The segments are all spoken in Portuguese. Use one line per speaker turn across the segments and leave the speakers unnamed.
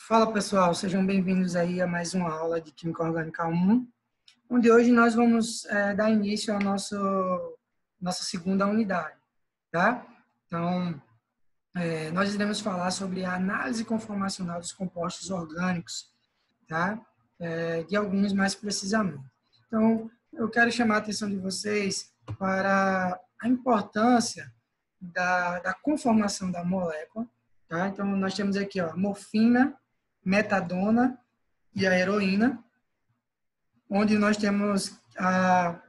Fala pessoal, sejam bem-vindos aí a mais uma aula de Química Orgânica 1, onde hoje nós vamos dar início à nossa segunda unidade, tá? Então, nós iremos falar sobre a análise conformacional dos compostos orgânicos, tá? De alguns mais precisamente. Então, eu quero chamar a atenção de vocês para a importância da conformação da molécula, tá? Então, nós temos aqui, ó, a morfina, metadona e a heroína, onde nós temos a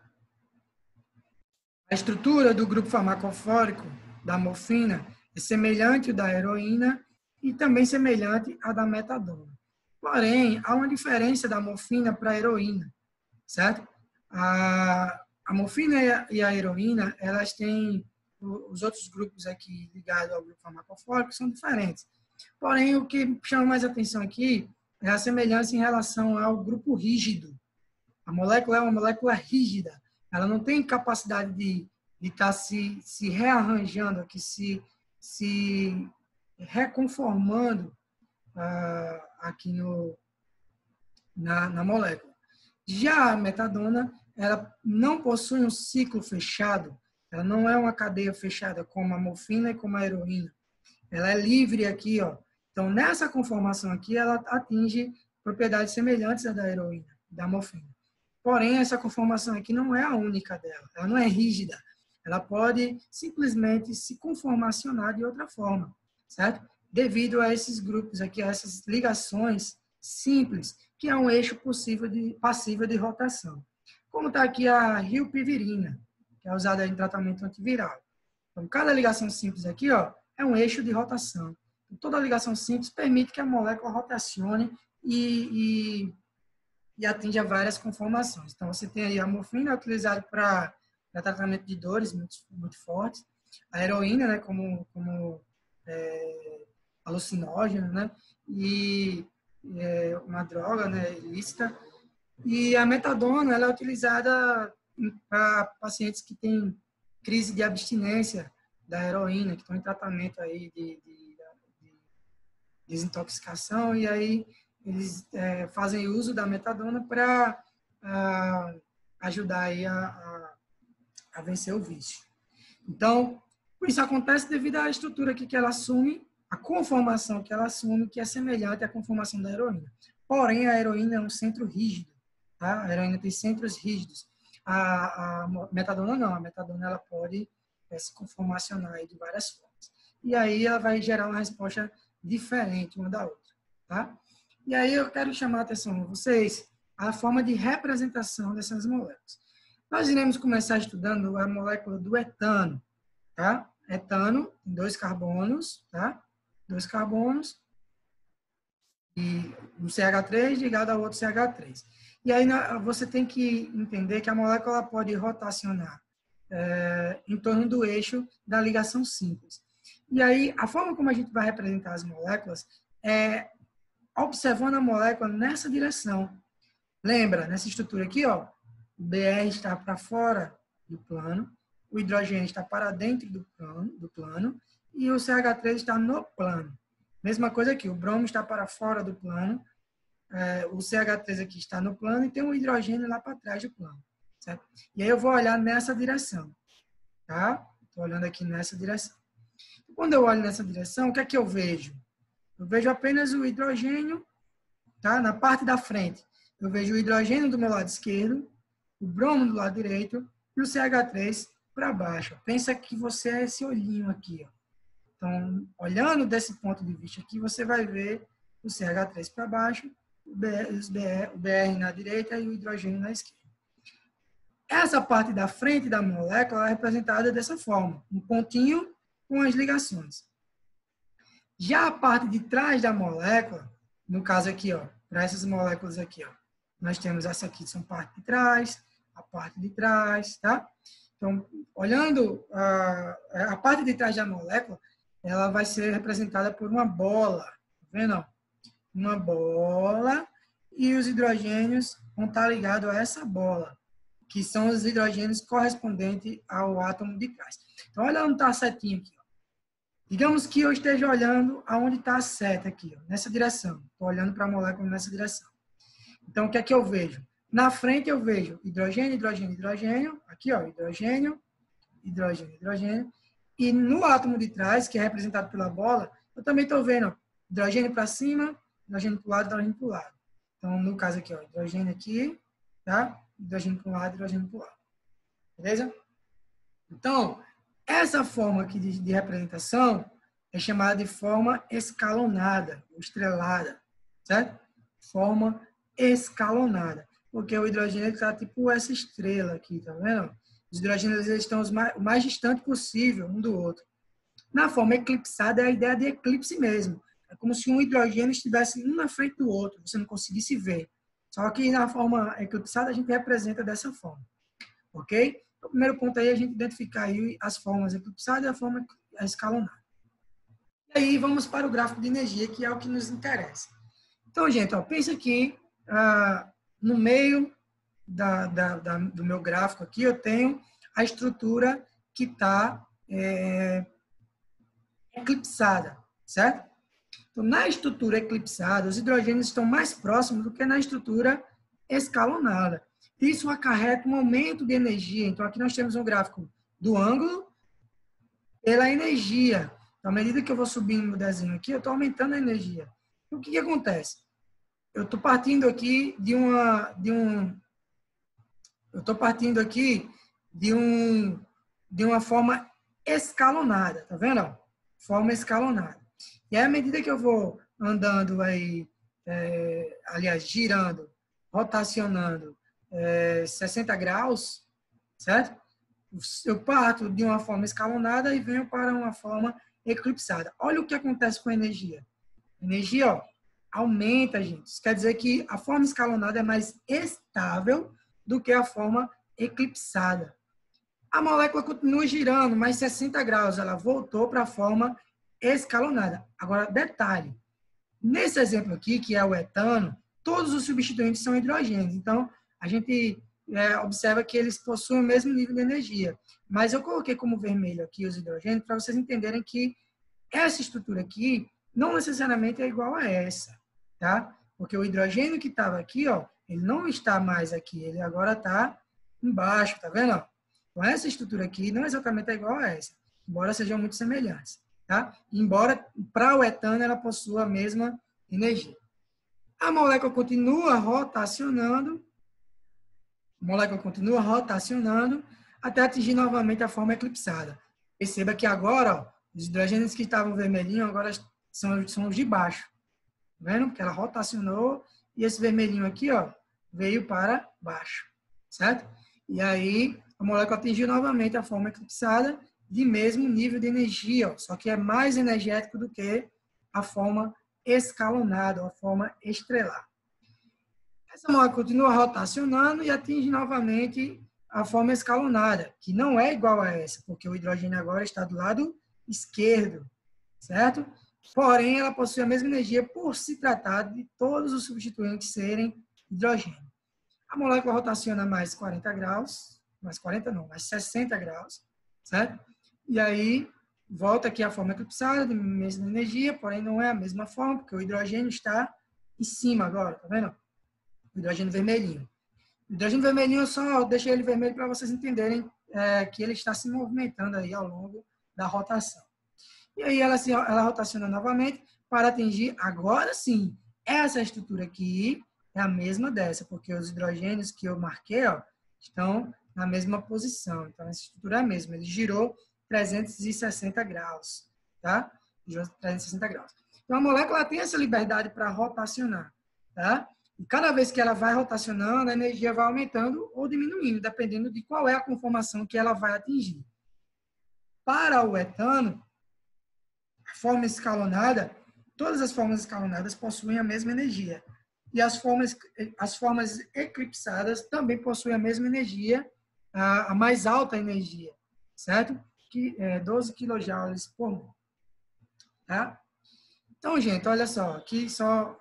estrutura do grupo farmacofórico da morfina é semelhante à da heroína e também semelhante à da metadona. Porém, há uma diferença da morfina para a heroína, certo? A morfina e a heroína, elas têm os outros grupos aqui ligados ao grupo farmacofórico são diferentes. Porém, o que chama mais atenção aqui é a semelhança em relação ao grupo rígido. A molécula é uma molécula rígida. Ela não tem capacidade de estar se rearranjando, aqui, se reconformando aqui na molécula. Já a metadona, ela não possui um ciclo fechado. Ela não é uma cadeia fechada como a morfina e como a heroína. Ela é livre aqui, ó. Então, nessa conformação aqui, ela atinge propriedades semelhantes à da heroína, da morfina. Porém, essa conformação aqui não é a única dela. Ela não é rígida. Ela pode simplesmente se conformacionar de outra forma, certo? Devido a esses grupos aqui, a essas ligações simples, que é um eixo passível de rotação. Como está aqui a rilpivirina, que é usada em tratamento antiviral. Então, cada ligação simples aqui, ó, é um eixo de rotação. Toda ligação simples permite que a molécula rotacione e atinja várias conformações. Então, você tem aí a morfina, utilizada para tratamento de dores muito fortes, a heroína, né, como alucinógeno, né, e uma droga, né, ilícita, e a metadona, ela é utilizada para pacientes que têm crise de abstinência da heroína, que estão em tratamento aí de desintoxicação, e aí eles fazem uso da metadona para ajudar aí a vencer o vício. Então, isso acontece devido à estrutura aqui que ela assume, a conformação que ela assume, que é semelhante à conformação da heroína. Porém, a heroína é um centro rígido, tá? A heroína tem centros rígidos. A metadona não, a metadona ela pode se conformacionar aí de várias formas. E aí ela vai gerar uma resposta diferente uma da outra, tá? E aí eu quero chamar a atenção de vocês a forma de representação dessas moléculas. Nós iremos começar estudando a molécula do etano, tá? Etano, 2 carbonos, tá? 2 carbonos e um CH3 ligado ao outro CH3. E aí você tem que entender que a molécula pode rotacionar em torno do eixo da ligação simples. E aí, a forma como a gente vai representar as moléculas é observando a molécula nessa direção. Lembra, nessa estrutura aqui, ó, o BR está para fora do plano, o hidrogênio está para dentro do plano e o CH3 está no plano. Mesma coisa aqui, o bromo está para fora do plano, o CH3 aqui está no plano e tem um hidrogênio lá para trás do plano. Certo? E aí eu vou olhar nessa direção. Tá? Estou olhando aqui nessa direção. Quando eu olho nessa direção, o que é que eu vejo? Eu vejo apenas o hidrogênio, tá? Na parte da frente. Eu vejo o hidrogênio do meu lado esquerdo, o bromo do lado direito e o CH3 para baixo. Pensa que você é esse olhinho aqui. Ó. Então, olhando desse ponto de vista aqui, você vai ver o CH3 para baixo, o BR na direita e o hidrogênio na esquerda. Essa parte da frente da molécula é representada dessa forma, um pontinho com as ligações. Já a parte de trás da molécula, no caso aqui, ó, para essas moléculas aqui, ó, nós temos essa aqui, são parte de trás, a parte de trás, tá? Então, olhando a parte de trás da molécula, ela vai ser representada por uma bola, tá vendo? Uma bola e os hidrogênios vão estar ligados a essa bola, que são os hidrogênios correspondentes ao átomo de trás. Então, olha onde está a setinha aqui. Ó. Digamos que eu esteja olhando aonde está a seta aqui, ó, nessa direção. Estou olhando para a molécula nessa direção. Então, o que é que eu vejo? Na frente eu vejo hidrogênio, hidrogênio, hidrogênio. Aqui, ó, hidrogênio, hidrogênio, hidrogênio. E no átomo de trás, que é representado pela bola, eu também estou vendo ó, hidrogênio para cima, hidrogênio para o lado, hidrogênio para o lado. Então, no caso aqui, ó, hidrogênio aqui, tá? Hidrogênio para um lado, hidrogênio para o lado. Beleza? Então, essa forma aqui de representação é chamada de forma escalonada, ou estrelada, certo? Forma escalonada, porque o hidrogênio está tipo essa estrela aqui, tá vendo? Os hidrogênios eles estão o mais distante possível um do outro. Na forma eclipsada é a ideia de eclipse mesmo. É como se um hidrogênio estivesse um na frente do outro, você não conseguisse ver. Só que na forma eclipsada a gente representa dessa forma, ok? O primeiro ponto aí é a gente identificar aí as formas eclipsadas e a forma escalonada. E aí vamos para o gráfico de energia, que é o que nos interessa. Então, gente, ó, pensa aqui, no meio do meu gráfico aqui, eu tenho a estrutura que está eclipsada, certo? Então, na estrutura eclipsada, os hidrogênios estão mais próximos do que na estrutura escalonada. Isso acarreta um aumento de energia. Então, aqui nós temos um gráfico do ângulo pela energia. Então, à medida que eu vou subindo no desenho aqui, eu estou aumentando a energia. Então, o que acontece? Eu estou partindo aqui de uma forma escalonada, tá vendo? Forma escalonada. E aí, à medida que eu vou andando aí, aliás, girando, rotacionando 60 graus, certo? Eu parto de uma forma escalonada e venho para uma forma eclipsada. Olha o que acontece com a energia. A energia, ó, aumenta, gente. Isso quer dizer que a forma escalonada é mais estável do que a forma eclipsada. A molécula continua girando, mais 60 graus. Ela voltou para a forma escalonada. Agora, detalhe. Nesse exemplo aqui, que é o etano, todos os substituintes são hidrogênios. Então, a gente observa que eles possuem o mesmo nível de energia. Mas eu coloquei como vermelho aqui os hidrogênios para vocês entenderem que essa estrutura aqui não necessariamente é igual a essa, tá? Porque o hidrogênio que estava aqui, ó, ele não está mais aqui, ele agora está embaixo, tá vendo? Então, essa estrutura aqui não exatamente é igual a essa, embora sejam muito semelhantes, tá? Embora, para o etano, ela possua a mesma energia. A molécula continua rotacionando, até atingir novamente a forma eclipsada. Perceba que agora, ó, os hidrogênios que estavam vermelhinhos, agora são os de baixo. Tá vendo? Porque ela rotacionou e esse vermelhinho aqui, ó, veio para baixo. Certo? E aí, a molécula atingiu novamente a forma eclipsada de mesmo nível de energia, ó, só que é mais energético do que a forma escalonada, a forma estrelar. Essa molécula continua rotacionando e atinge novamente a forma escalonada, que não é igual a essa, porque o hidrogênio agora está do lado esquerdo, certo? Porém, ela possui a mesma energia por se tratar de todos os substituintes serem hidrogênio. A molécula rotaciona mais 40 graus, mais 60 graus, certo? E aí, volta aqui a forma eclipsada, de mesma energia, porém não é a mesma forma, porque o hidrogênio está em cima agora, tá vendo? O hidrogênio vermelhinho. O hidrogênio vermelhinho, eu só deixei ele vermelho para vocês entenderem que ele está se movimentando aí ao longo da rotação. E aí ela rotaciona novamente para atingir, agora sim, essa estrutura aqui é a mesma dessa, porque os hidrogênios que eu marquei, ó, estão na mesma posição. Então, essa estrutura é a mesma. Ele girou 360 graus, tá? Girou 360 graus. Então, a molécula tem essa liberdade para rotacionar, tá? E cada vez que ela vai rotacionando, a energia vai aumentando ou diminuindo, dependendo de qual é a conformação que ela vai atingir. Para o etano, a forma escalonada, todas as formas escalonadas possuem a mesma energia. E as formas eclipsadas também possuem a mesma energia, a mais alta energia, certo? Que é 12 kJ por mol. Tá? Então, gente, olha só, aqui só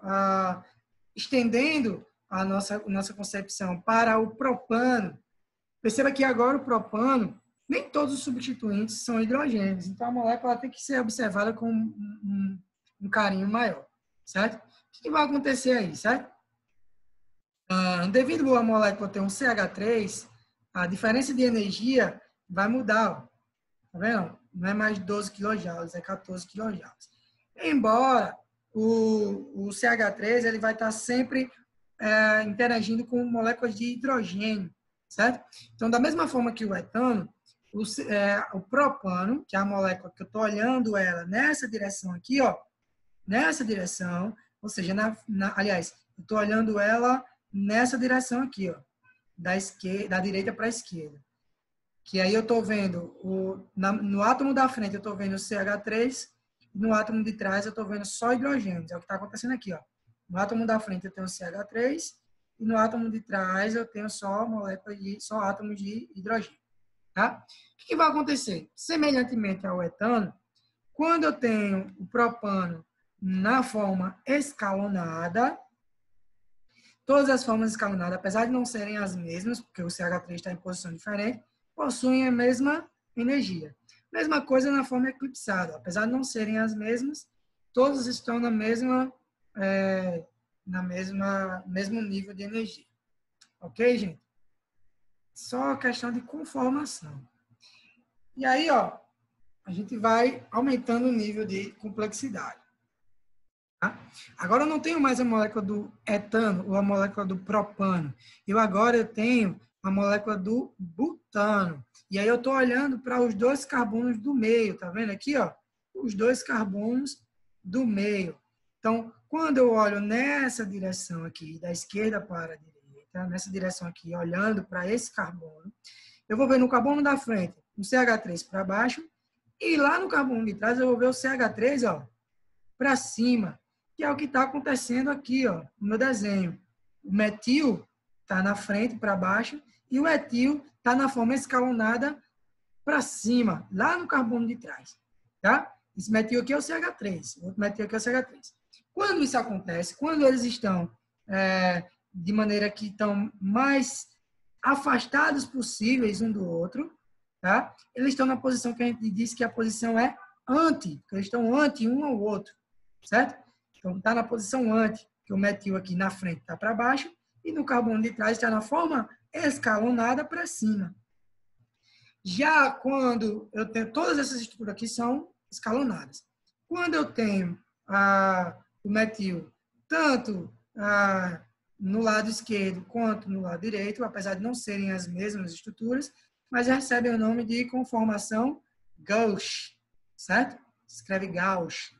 estendendo a nossa concepção para o propano. Perceba que agora o propano, nem todos os substituintes são hidrogênios. Então, a molécula tem que ser observada com um carinho maior, certo? O que vai acontecer aí, certo? Devido à molécula ter um CH3, a diferença de energia vai mudar. Ó. Tá vendo? Não é mais 12 kJ, é 14 kJ. Embora o CH3 ele vai estar sempre interagindo com moléculas de hidrogênio, certo? Então, da mesma forma que o etano, o propano, que é a molécula que eu estou olhando ela nessa direção aqui, ó, nessa direção, ou seja, aliás, eu estou olhando ela nessa direção aqui, ó, da direita para a esquerda. Que aí eu estou vendo, no átomo da frente eu estou vendo o CH3, e no átomo de trás eu estou vendo só hidrogênios. É o que está acontecendo aqui, ó. No átomo da frente eu tenho CH3, e no átomo de trás eu tenho só átomos de hidrogênio. Tá? O que vai acontecer? Semelhantemente ao etano, quando eu tenho o propano na forma escalonada, todas as formas escalonadas, apesar de não serem as mesmas, porque o CH3 está em posição diferente, possuem a mesma energia. Mesma coisa na forma eclipsada. Apesar de não serem as mesmas, todas estão na mesmo nível de energia. Ok, gente? Só questão de conformação. E aí, ó, a gente vai aumentando o nível de complexidade. Tá? Agora eu não tenho mais a molécula do etano ou a molécula do propano. Agora eu tenho a molécula do butano. E aí eu estou olhando para os dois carbonos do meio, tá vendo aqui, ó? Os dois carbonos do meio. Então, quando eu olho nessa direção aqui, da esquerda para a direita, nessa direção aqui, olhando para esse carbono, eu vou ver no carbono da frente um CH3 para baixo, e lá no carbono de trás eu vou ver o CH3, ó, para cima, que é o que está acontecendo aqui, ó, no meu desenho. O metil está na frente para baixo e o etil está na forma escalonada para cima, lá no carbono de trás. Tá? Esse metil aqui é o CH3, o outro metil aqui é o CH3. Quando isso acontece, quando eles estão de maneira que estão mais afastados possíveis um do outro, tá? Eles estão na posição que a gente disse que a posição é anti, porque eles estão anti um ao outro, certo? Então, está na posição anti, que o metil aqui na frente está para baixo, e no carbono de trás está na forma escalonada para cima. Já quando eu tenho, todas essas estruturas aqui são escalonadas. Quando eu tenho o metil tanto no lado esquerdo quanto no lado direito, apesar de não serem as mesmas estruturas, mas recebem o nome de conformação gauche, certo? Se escreve gauche.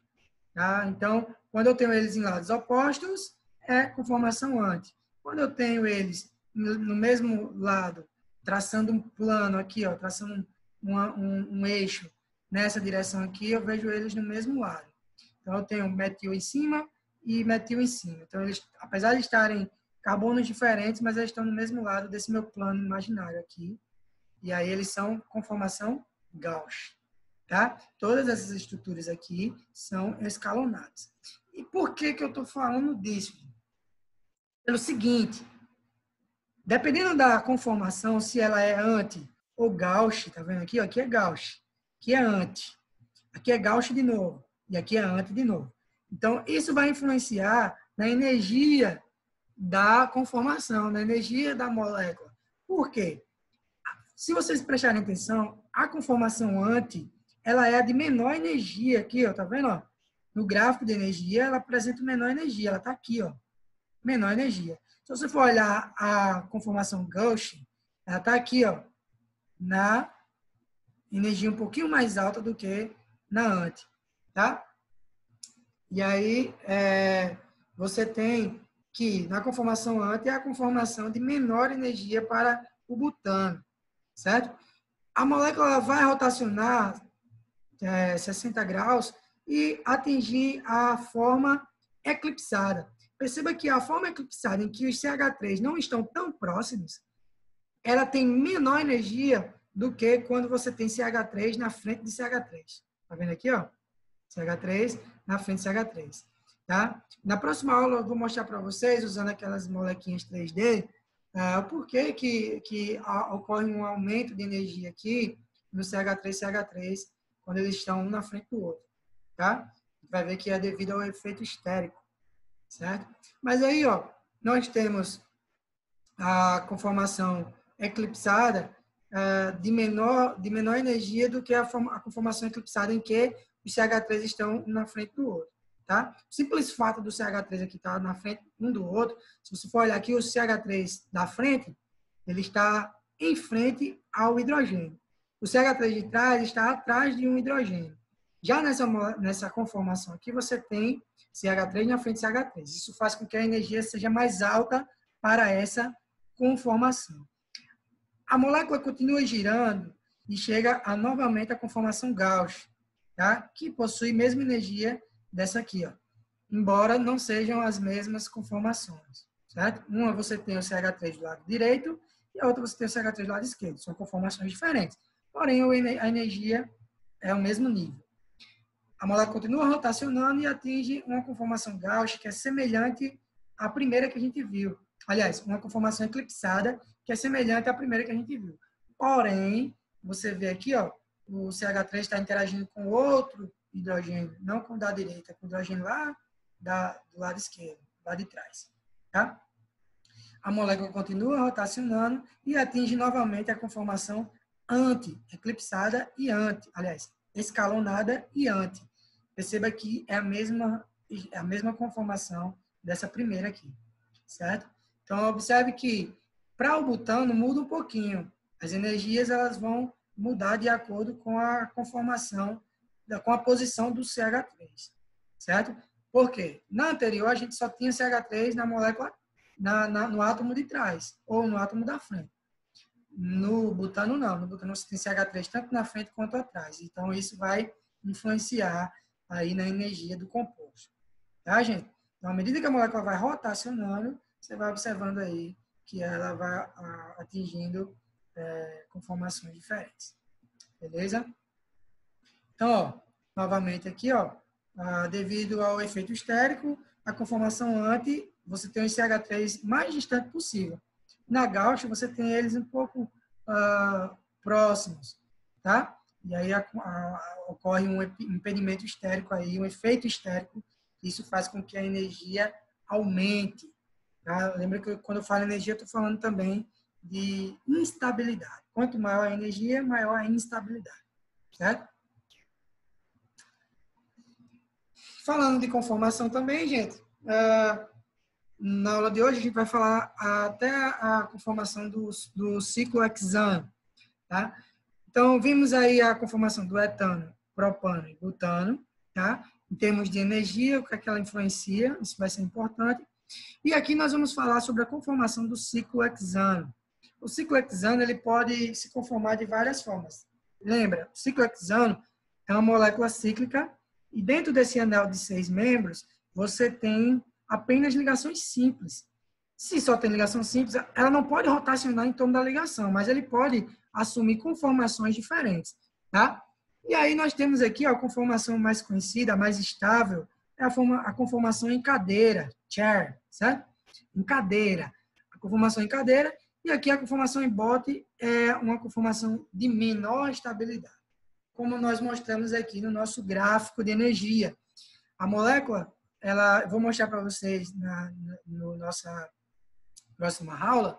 Tá? Então, quando eu tenho eles em lados opostos, é conformação anti. Quando eu tenho eles no mesmo lado, traçando um plano aqui, ó, traçando um eixo nessa direção aqui, eu vejo eles no mesmo lado. Então, eu tenho metil em cima e metil em cima. Então, eles, apesar de estarem carbonos diferentes, mas eles estão no mesmo lado desse meu plano imaginário aqui. E aí, eles são conformação gauche. Tá? Todas essas estruturas aqui são escalonadas. E por que eu estou falando disso? Pelo seguinte, dependendo da conformação, se ela é anti ou gauche, tá vendo aqui? Ó, aqui é gauche, aqui é anti, aqui é gauche de novo, e aqui é anti de novo. Então, isso vai influenciar na energia da conformação, na energia da molécula. Por quê? Se vocês prestarem atenção, a conformação anti, ela é a de menor energia aqui, ó, tá vendo? Ó? No gráfico de energia, ela apresenta menor energia, ela tá aqui, ó, menor energia. Se você for olhar a conformação gauche, ela tá aqui, ó, na energia um pouquinho mais alta do que na anti, tá? E aí, você tem que, na conformação anti, é a conformação de menor energia para o butano, certo? A molécula vai rotacionar 60 graus e atingir a forma eclipsada. Perceba que a forma eclipsada, em que os CH3 não estão tão próximos, ela tem menor energia do que quando você tem CH3 na frente de CH3. Tá vendo aqui, ó? CH3 na frente de CH3. Tá? Na próxima aula eu vou mostrar para vocês, usando aquelas molequinhas 3D, por que ocorre um aumento de energia aqui no CH3 e CH3 quando eles estão um na frente do outro, tá? Vai ver que é devido ao efeito estérico, certo? Mas aí, ó, nós temos a conformação eclipsada de menor energia do que a conformação eclipsada em que os CH3 estão um na frente do outro, tá? O simples fato do CH3 aqui estar na frente um do outro, se você for olhar aqui, o CH3 da frente, ele está em frente ao hidrogênio. O CH3 de trás está atrás de um hidrogênio. Já nessa conformação aqui, você tem CH3 na frente de CH3. Isso faz com que a energia seja mais alta para essa conformação. A molécula continua girando e chega novamente à conformação Gauss, tá? Que possui a mesma energia dessa aqui, ó, embora não sejam as mesmas conformações, certo? Uma você tem o CH3 do lado direito e a outra você tem o CH3 do lado esquerdo. São conformações diferentes, porém a energia é o mesmo nível. A molécula continua rotacionando e atinge uma conformação Gauss que é semelhante à primeira que a gente viu. Aliás, uma conformação eclipsada que é semelhante à primeira que a gente viu. Porém, você vê aqui, ó, o CH3 está interagindo com outro hidrogênio, não com o da direita, com o hidrogênio lá do lado esquerdo, lá de trás. Tá? A molécula continua rotacionando e atinge novamente a conformação anti-eclipsada e escalonada e anti. Perceba que é a mesma conformação dessa primeira aqui, certo? Então, observe que para o butano muda um pouquinho. As energias elas vão mudar de acordo com a conformação, com a posição do CH3, certo? Por quê? Na anterior, a gente só tinha CH3 na molécula, no átomo de trás, ou no átomo da frente. No butano, não. No butano, você tem CH3 tanto na frente quanto atrás. Então, isso vai influenciar aí na energia do composto. Tá, gente? Então, à medida que a molécula vai rotacionando, você vai observando aí que ela vai atingindo conformações diferentes. Beleza? Então, ó, novamente aqui, ó, devido ao efeito estérico, a conformação anti, você tem os CH3 mais distante possível. Na Gauss, você tem eles um pouco próximos, tá? E aí ocorre um impedimento estérico aí, um efeito estérico. Isso faz com que a energia aumente. Tá? Lembra que quando eu falo energia, eu estou falando também de instabilidade. Quanto maior a energia, maior a instabilidade. Certo? Falando de conformação também, gente, na aula de hoje a gente vai falar até a conformação do ciclo hexano. Tá? Então, vimos aí a conformação do etano, propano e butano, tá? Em termos de energia, o que é que ela influencia, isso vai ser importante. E aqui nós vamos falar sobre a conformação do ciclo hexano. O ciclo hexano ele pode se conformar de várias formas. Lembra, o ciclo hexano é uma molécula cíclica e dentro desse anel de 6 membros, você tem apenas ligações simples. Se só tem ligação simples, ela não pode rotacionar em torno da ligação, mas ele pode assumir conformações diferentes, tá? E aí nós temos aqui ó, a conformação mais conhecida, a mais estável, é a conformação em cadeira, chair, certo? Em cadeira. A conformação em cadeira, e aqui a conformação em bote é uma conformação de menor estabilidade, como nós mostramos aqui no nosso gráfico de energia. A molécula, eu vou mostrar para vocês na nossa próxima aula,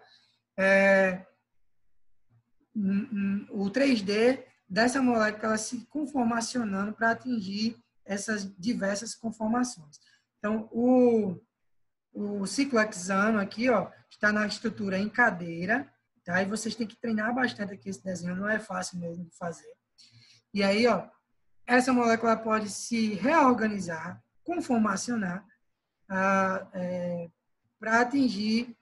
o 3D dessa molécula se conformacionando para atingir essas diversas conformações. Então, o ciclo hexano aqui, ó, está na estrutura em cadeira, tá? E vocês têm que treinar bastante aqui esse desenho, não é fácil mesmo de fazer. E aí, ó, essa molécula pode se reorganizar, conformacionar, para atingir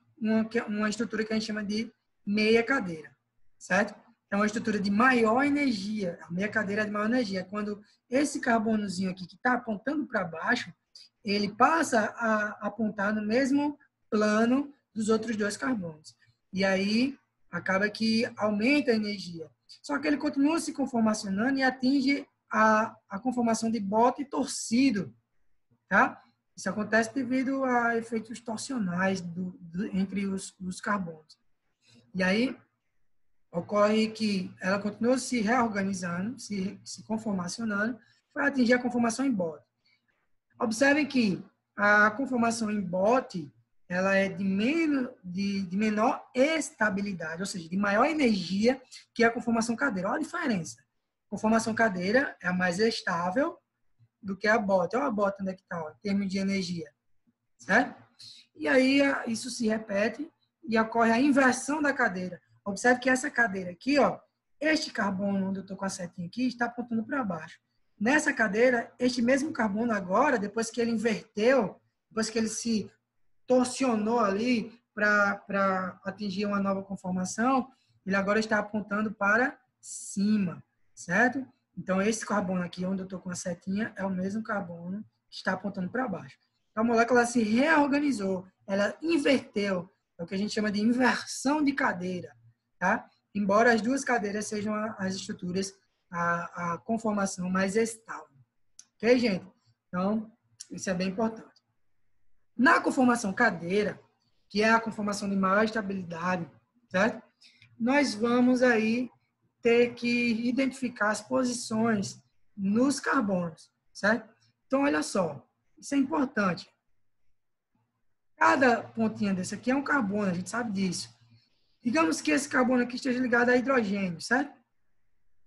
uma estrutura que a gente chama de meia cadeira, certo? É uma estrutura de maior energia, a meia cadeira é de maior energia. Quando esse carbonozinho aqui que está apontando para baixo, ele passa a apontar no mesmo plano dos outros dois carbonos. E aí acaba que aumenta a energia. Só que ele continua se conformacionando e atinge a conformação de bote torcido, tá? Isso acontece devido a efeitos torsionais entre os carbonos. E aí, ocorre que ela continuou se reorganizando, se conformacionando, para atingir a conformação em bote. Observem que a conformação em bote ela é de menor estabilidade, ou seja, de maior energia que a conformação cadeira. Olha a diferença. A conformação cadeira é a mais estável do que a bote. Olha a bote onde é que está, em termos de energia. Certo? E aí isso se repete e ocorre a inversão da cadeira. Observe que essa cadeira aqui, ó, este carbono onde eu estou com a setinha aqui, está apontando para baixo. Nessa cadeira, este mesmo carbono agora, depois que ele inverteu, depois que ele se torcionou ali para atingir uma nova conformação, ele agora está apontando para cima, certo? Então, esse carbono aqui, onde eu estou com a setinha, é o mesmo carbono que está apontando para baixo. Então, a molécula se reorganizou, ela inverteu, é o que a gente chama de inversão de cadeira, tá? Embora as duas cadeiras sejam as estruturas, a conformação mais estável. Ok, gente? Então, isso é bem importante. Na conformação cadeira, que é a conformação de maior estabilidade, certo? Nós vamos aí ter que identificar as posições nos carbonos, certo? Então, olha só, isso é importante. Cada pontinha desse aqui é um carbono, a gente sabe disso. Digamos que esse carbono aqui esteja ligado a hidrogênio, certo?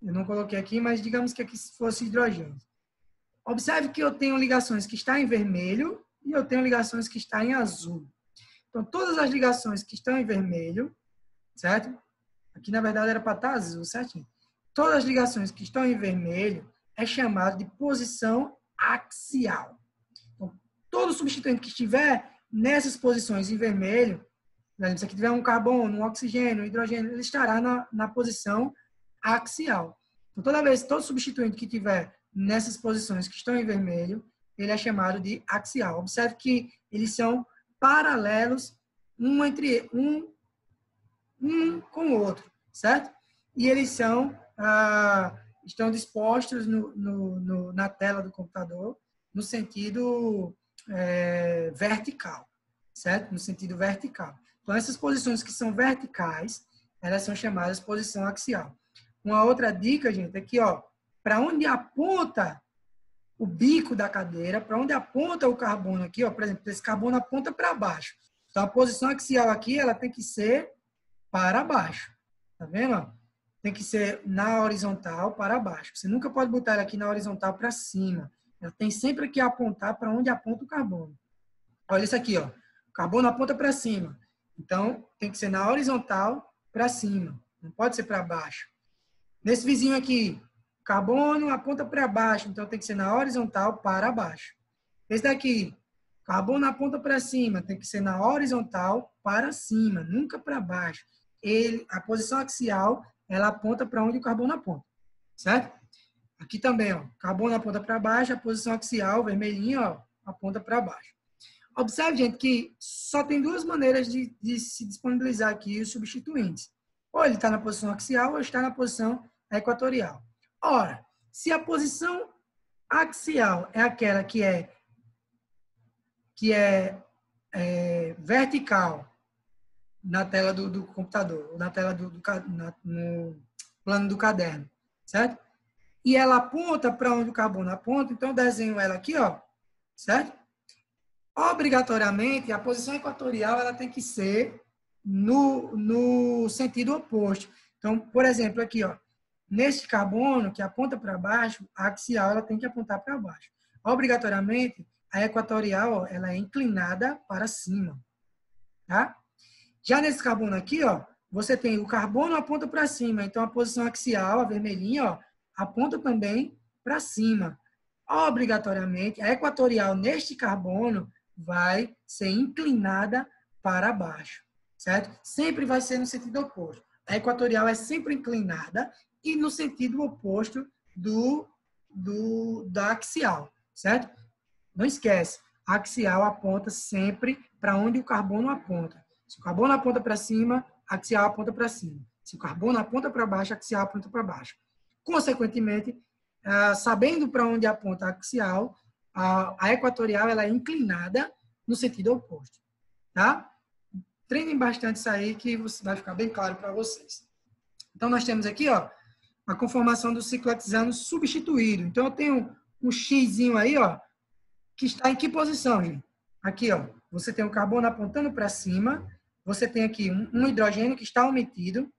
Eu não coloquei aqui, mas digamos que aqui fosse hidrogênio. Observe que eu tenho ligações que estão em vermelho e eu tenho ligações que estão em azul. Então, todas as ligações que estão em vermelho, certo? Aqui, na verdade, era para estar azul, certinho. Todas as ligações que estão em vermelho é chamado de posição axial. Então, todo substituinte que estiver nessas posições em vermelho, se aqui tiver um carbono, um oxigênio, um hidrogênio, ele estará na posição axial. Então, todo substituinte que tiver nessas posições que estão em vermelho, ele é chamado de axial. Observe que eles são paralelos um com o outro, certo? E eles estão dispostos na tela do computador no sentido vertical, certo? No sentido vertical. Então, essas posições que são verticais, elas são chamadas de posição axial. Uma outra dica, gente, é que, ó, para onde aponta o bico da cadeira, para onde aponta o carbono aqui, ó, por exemplo, esse carbono aponta para baixo. Então, a posição axial aqui, ela tem que ser para baixo. Tá vendo? Tem que ser na horizontal para baixo. Você nunca pode botar ela aqui na horizontal para cima. Ela tem sempre que apontar para onde aponta o carbono. Olha isso aqui, ó. O carbono aponta para cima. Então, tem que ser na horizontal para cima. Não pode ser para baixo. Nesse vizinho aqui, carbono aponta para baixo. Então, tem que ser na horizontal para baixo. Esse daqui, carbono aponta para cima. Tem que ser na horizontal para cima, nunca para baixo. A posição axial, ela aponta para onde o carbono aponta. Certo? Aqui também, ó. Carbono aponta para baixo. A posição axial, vermelhinho, ó, aponta para baixo. Observe, gente, que só tem duas maneiras de se disponibilizar aqui os substituintes. Ou ele está na posição axial ou está na posição equatorial. Ora, se a posição axial é aquela que é vertical na tela do computador, ou na tela no plano do caderno, certo? E ela aponta para onde o carbono aponta, então eu desenho ela aqui, ó, certo? Obrigatoriamente, a posição equatorial ela tem que ser no sentido oposto. Então, por exemplo, aqui, ó, neste carbono que aponta para baixo, a axial ela tem que apontar para baixo. Obrigatoriamente, a equatorial ó, ela é inclinada para cima. Tá? Já nesse carbono aqui, ó, você tem o carbono aponta para cima, então a posição axial, a vermelhinha, ó, aponta também para cima. Obrigatoriamente, a equatorial neste carbono vai ser inclinada para baixo, certo? Sempre vai ser no sentido oposto. A equatorial é sempre inclinada e no sentido oposto da axial, certo? Não esquece, a axial aponta sempre para onde o carbono aponta. Se o carbono aponta para cima, a axial aponta para cima. Se o carbono aponta para baixo, a axial aponta para baixo. Consequentemente, sabendo para onde aponta a axial, a equatorial ela é inclinada no sentido oposto. Tá? Treinem bastante isso aí que vai ficar bem claro para vocês. Então, nós temos aqui, ó, a conformação do ciclo hexano substituído. Então, eu tenho um xizinho aí, ó, que está em que posição, gente? Aqui, ó, você tem um carbono apontando para cima, você tem aqui um hidrogênio que está omitido,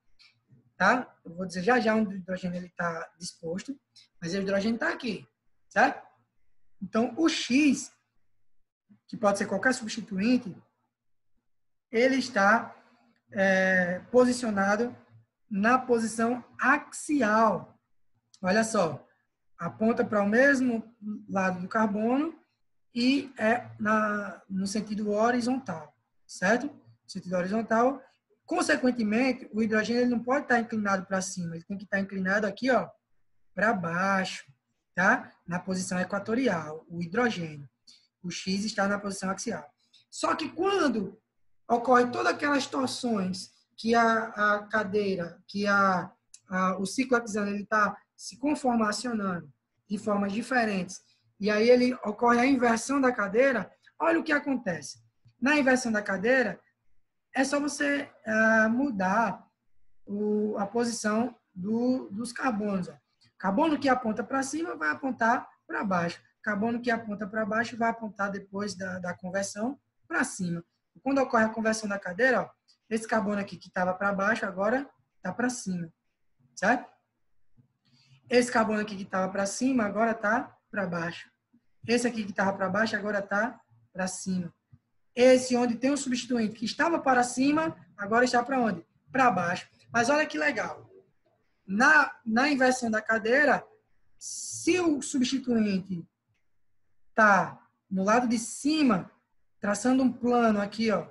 tá? Eu vou dizer já já onde o hidrogênio está disposto, mas o hidrogênio está aqui, certo? Então, o X, que pode ser qualquer substituinte, ele está posicionado na posição axial. Olha só, aponta para o mesmo lado do carbono e no sentido horizontal, certo? No sentido horizontal. Consequentemente, o hidrogênio ele não pode estar inclinado para cima, ele tem que estar inclinado aqui, ó, para baixo, tá? Na posição equatorial, o hidrogênio. O X está na posição axial. Só que quando ocorre todas aquelas torções que a cadeira, que o ciclo hexano ele está se conformacionando de formas diferentes, e aí ele ocorre a inversão da cadeira, olha o que acontece. Na inversão da cadeira, é só você mudar a posição dos carbonos. Ó. Carbono que aponta para cima vai apontar para baixo. Carbono que aponta para baixo vai apontar depois da conversão para cima. Quando ocorre a conversão da cadeira, ó, esse carbono aqui que estava para baixo, agora está para cima. Certo? Esse carbono aqui que estava para cima, agora está para baixo. Esse aqui que estava para baixo, agora está para cima. Esse onde tem um substituinte que estava para cima, agora está para onde? Para baixo. Mas olha que legal. Na inversão da cadeira, se o substituinte está no lado de cima, traçando um plano aqui, ó,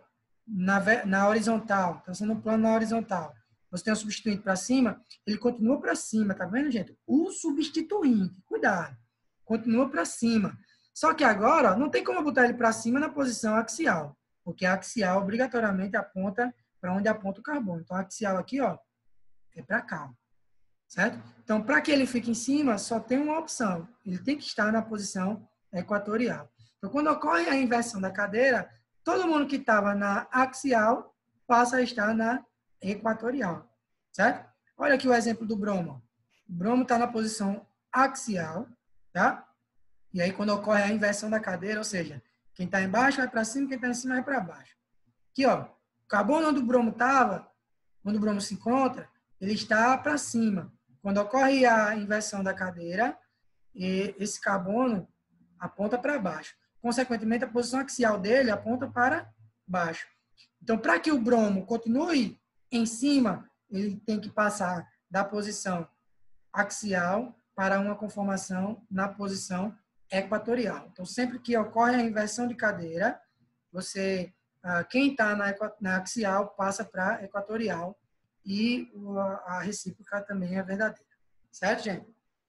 na horizontal, traçando um plano na horizontal, você tem um substituinte para cima, ele continua para cima, tá vendo, gente? O substituinte, cuidado, continua para cima. Só que agora, não tem como botar ele para cima na posição axial, porque a axial obrigatoriamente aponta para onde aponta o carbono. Então, a axial aqui, ó, é para cá, certo? Então, para que ele fique em cima, só tem uma opção. Ele tem que estar na posição equatorial. Então, quando ocorre a inversão da cadeira, todo mundo que estava na axial passa a estar na equatorial, certo? Olha aqui o exemplo do bromo. O bromo está na posição axial, tá? E aí, quando ocorre a inversão da cadeira, ou seja, quem está embaixo vai para cima, quem está em cima vai para baixo. Aqui, ó, o carbono onde o bromo estava, onde o bromo se encontra, ele está para cima. Quando ocorre a inversão da cadeira, esse carbono aponta para baixo. Consequentemente, a posição axial dele aponta para baixo. Então, para que o bromo continue em cima, ele tem que passar da posição axial para uma conformação na posição equatorial. Então, sempre que ocorre a inversão de cadeira, quem está na axial passa para a equatorial e a recíproca também é verdadeira. Certo, gente?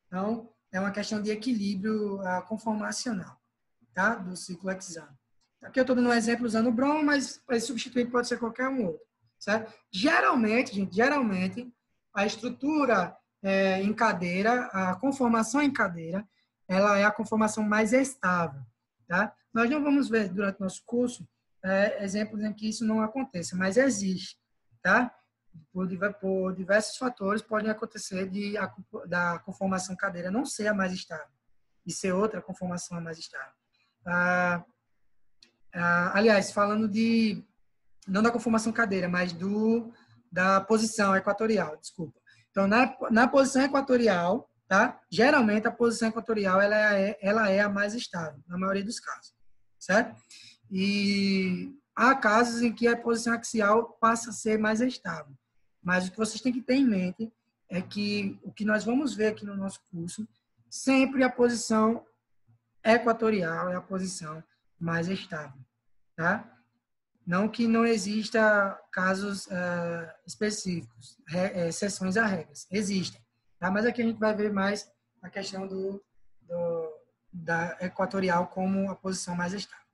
Então, é uma questão de equilíbrio conformacional, tá? Do ciclo hexano. Aqui eu estou dando um exemplo usando o bromo, mas esse substituinte pode ser qualquer um outro, certo? Geralmente, a estrutura em cadeira, a conformação em cadeira, ela é a conformação mais estável, tá? Nós não vamos ver durante o nosso curso exemplos em que isso não aconteça, mas existe, tá? Por diversos fatores podem acontecer da conformação cadeira não ser a mais estável e ser outra conformação a mais estável. Aliás, falando não da conformação cadeira, mas da posição equatorial, desculpa. Então, na posição equatorial, tá? Geralmente a posição equatorial ela é a mais estável, na maioria dos casos, certo? E há casos em que a posição axial passa a ser mais estável. Mas o que vocês têm que ter em mente é que o que nós vamos ver aqui no nosso curso, sempre a posição equatorial é a posição mais estável, tá? Não que não exista casos específicos, exceções a regras, existem, tá? Mas aqui a gente vai ver mais a questão da equatorial como a posição mais estável.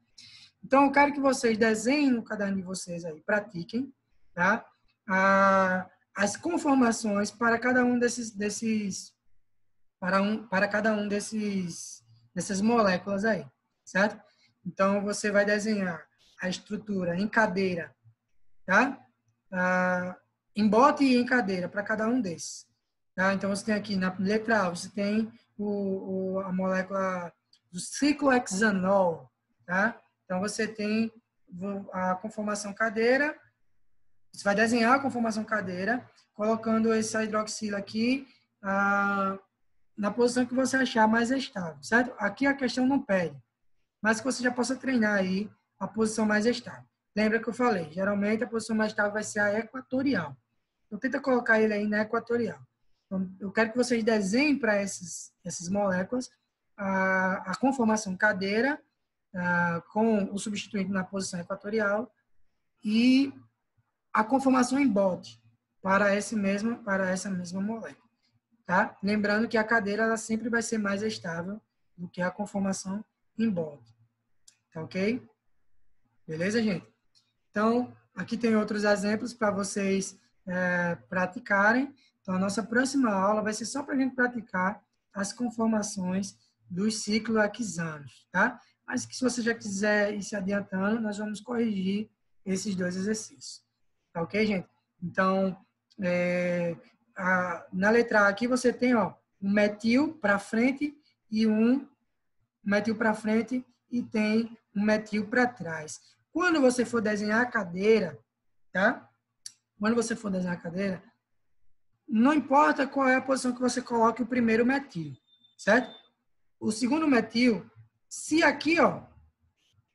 Então, eu quero que vocês desenhem no caderno de vocês aí, pratiquem, tá? As conformações para cada um dessas moléculas aí, certo? Então, você vai desenhar a estrutura em cadeira, tá? em bote e em cadeira para cada um desses. Tá? Então, você tem aqui na letra A, você tem a molécula do ciclohexanol. Tá? Então, você tem a conformação cadeira. Você vai desenhar a conformação cadeira, colocando essa hidroxila aqui na posição que você achar mais estável, certo? Aqui a questão não pede, mas que você já possa treinar aí a posição mais estável. Lembra que eu falei, geralmente a posição mais estável vai ser a equatorial. Então, tenta colocar ele aí na equatorial. Então, eu quero que vocês desenhem para essas moléculas a conformação cadeira com o substituinte na posição equatorial e a conformação em bote para essa mesma molécula. Tá? Lembrando que a cadeira ela sempre vai ser mais estável do que a conformação em bote. Tá ok? Beleza, gente? Então, aqui tem outros exemplos para vocês praticarem. Então, a nossa próxima aula vai ser só para a gente praticar as conformações dos ciclohexanos, tá? Mas que se você já quiser ir se adiantando, nós vamos corrigir esses dois exercícios. Tá ok, gente? Então, na letra A aqui você tem um metil para frente e um metil para frente e tem um metil para trás. Quando você for desenhar a cadeira, tá? Quando você for desenhar a cadeira, não importa qual é a posição que você coloque o primeiro metil, certo? O segundo metil, se aqui,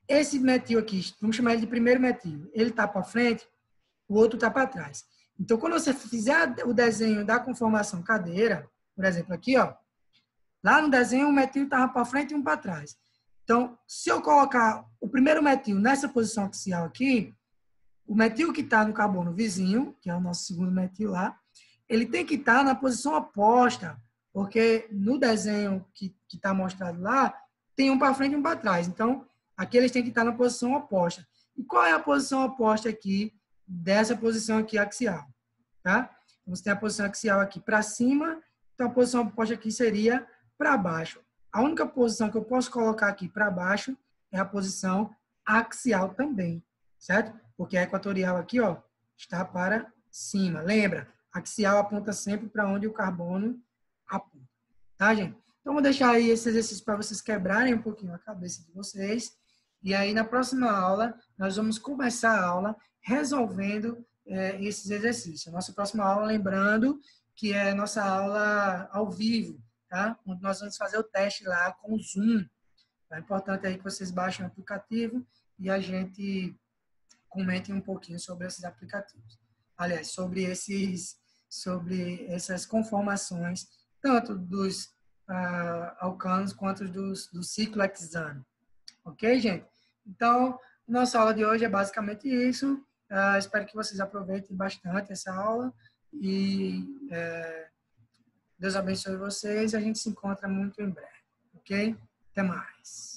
esse metil aqui, vamos chamar ele de primeiro metil, ele tá para frente, o outro tá para trás. Então, quando você fizer o desenho da conformação cadeira, por exemplo, aqui, lá no desenho, um metil estava para frente e um para trás. Então, se eu colocar o primeiro metil nessa posição axial aqui, o metil que está no carbono vizinho, que é o nosso segundo metil lá, ele tem que estar na posição oposta, porque no desenho que está mostrado lá, tem um para frente e um para trás. Então, aqui eles têm que estar na posição oposta. E qual é a posição oposta aqui dessa posição aqui axial? Tá? Então, você tem a posição axial aqui para cima, então a posição oposta aqui seria para baixo. A única posição que eu posso colocar aqui para baixo é a posição axial também, certo? Porque a equatorial aqui, está para cima. Lembra? Axial aponta sempre para onde o carbono aponta. Tá, gente? Então, vou deixar aí esse exercício para vocês quebrarem um pouquinho a cabeça de vocês. E aí, na próxima aula, nós vamos começar a aula resolvendo esses exercícios. Nossa próxima aula, lembrando que é nossa aula ao vivo, tá? Onde nós vamos fazer o teste lá com o Zoom. É importante aí que vocês baixem o aplicativo e a gente comente um pouquinho sobre esses aplicativos. Aliás, sobre essas conformações, tanto dos alcanos quanto do ciclo hexano. Ok, gente? Então, nossa aula de hoje é basicamente isso. Espero que vocês aproveitem bastante essa aula e Deus abençoe vocês. A gente se encontra muito em breve, ok? Até mais.